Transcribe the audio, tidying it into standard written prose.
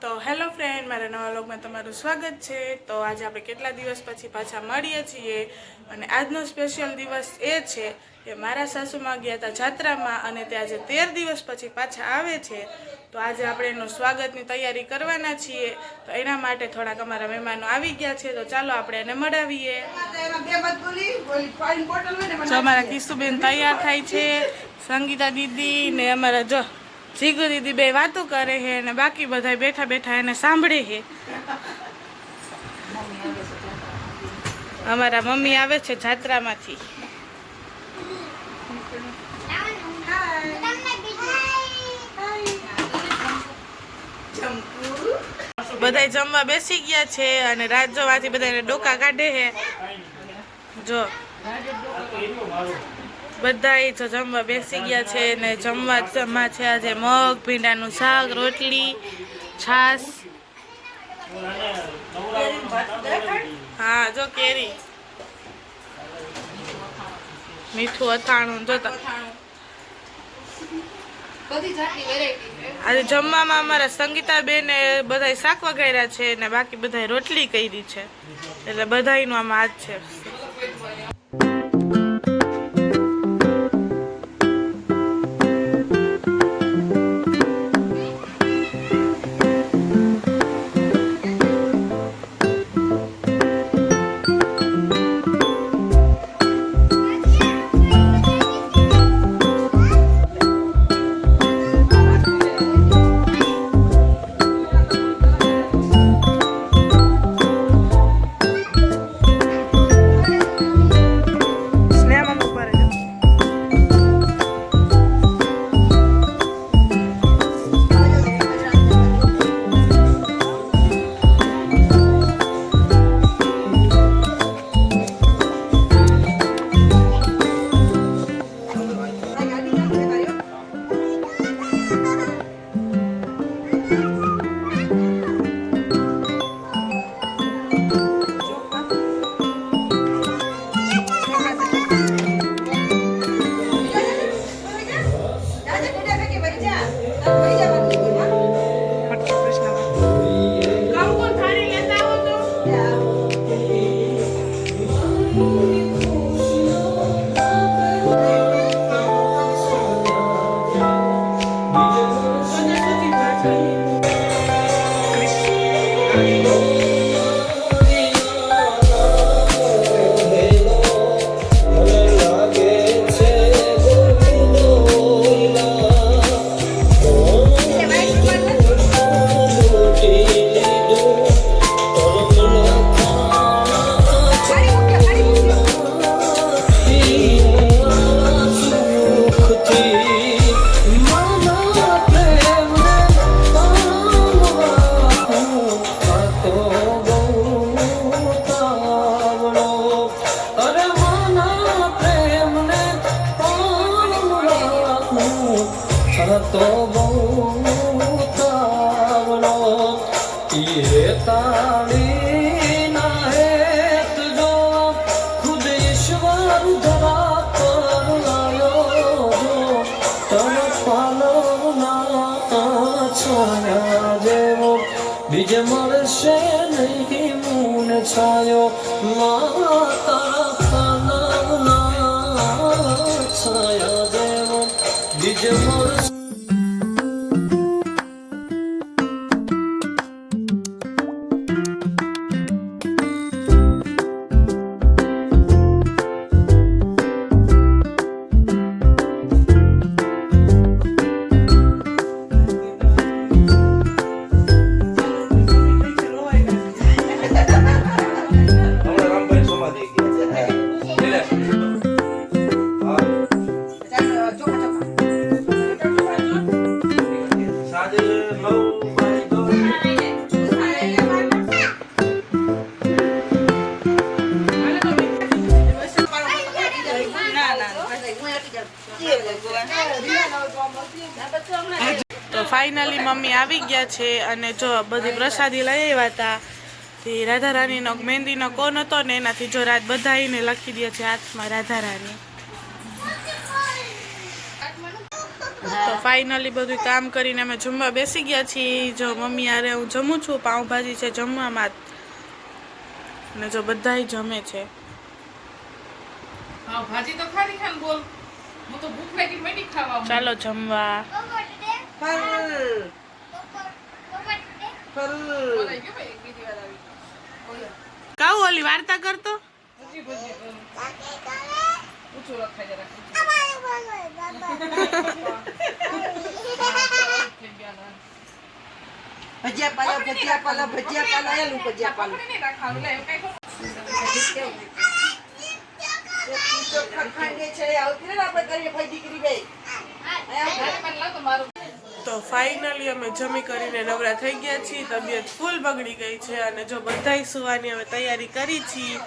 તો hello friend, મારા નવા વ્લોગમાં તમારું સ્વાગત છે। તો આજે આપણે કેટલા દિવસ પછી પાછા મળીએ છીએ અને આજનો સ્પેશિયલ દિવસ એ છે કે મારા સાસુમાં ગયા હતા જાત્રામાં અને તે આજે 13 દિવસ પછી પાછા આવે છે। તો આજે આપણે એનું સ્વાગતની તૈયારી કરવાના છીએ। તો એના માટે થોડાક અમારા મહેમાનો આવી ગયા છે, તો ચાલો આપણે એને મળાવીએ। જો અમારા કિશુબેન તૈયાર થાય છે, સંગીતા દીદી ને અમારા જો જીગુ દીદી બે વાતો કરે છે અને બાકી બધા બેઠા બેઠા એને સાંભળે છે। અમારા મમ્મી આવે છે જાત્રામાંથી। બધા જમવા બેસી ગયા છે અને રાત જોવાથી બધાને ડોકા કાઢે છે। જો બધા જો જમવા બેસી ગયા છે ને જમવામાં છે આજે મગ, ભીંડાનું શાક, રોટલી, છાશ। હા જો કેરી, મીઠું અથાણું જોતા। આજે જમવામાં અમારા સંગીતા બેને બધા શાક વઘાર્યા છે ને બાકી બધા રોટલી કરી છે, એટલે બધાયનું આમાં હાથ છે। तो बहुतावलो ये ताली ना है तुझो खुद ईश्वर धरा पर लायो तन पालो ना छाया जेवो बीज मरशे नहीं मून छायो माता पालो ना छाया जेवो बीज मरशे। તો ફાઇનલી મમ્મી આવી ગયા છે અને જો બધી પ્રસાદી લઈ આવ્યા હતા। તે રાધા રાણીનો મહેંદીનો કોન હતો ને એનાથી જો રાત બધાઈને લખી દે છે હાથમાં રાધા રાણી। તો ફાઇનલી બધું કામ કરીને અમે જમવા બેસી ગયા છીએ. જો મમ્મી હારે હું જમું છું, પાઉંભાજી છે જમવામાં અને જો બધાય જમે છે. હા ભાજી તો ખારી ખાન બોલ હું તો ભૂખ લાગી મેડી ખાવા ચાલો જમવા. બોલાઈ ગયો ભાઈ બીજી વાર આવી કાઉ ઓલી વાર્તા કરતો ભજી ભજી ઊંચું રખાઈ જરા ભજીયા પાલા ભજીયા પાલા ભજીયા પાલા એલું ભજીયા પાલા આપણે નહીં રાખાવું લે કઈ ખાંડે છે આવતી ને આપણે કરીએ ભાઈ દીકરી બે તો મારું તો ફાઇનલી અમે જમી કરીને નવરા થઈ ગયા છીએ. તબિયત ફૂલ બગડી ગઈ છે અને જો બધાય સુવાની અમે તૈયારી કરી છીએ.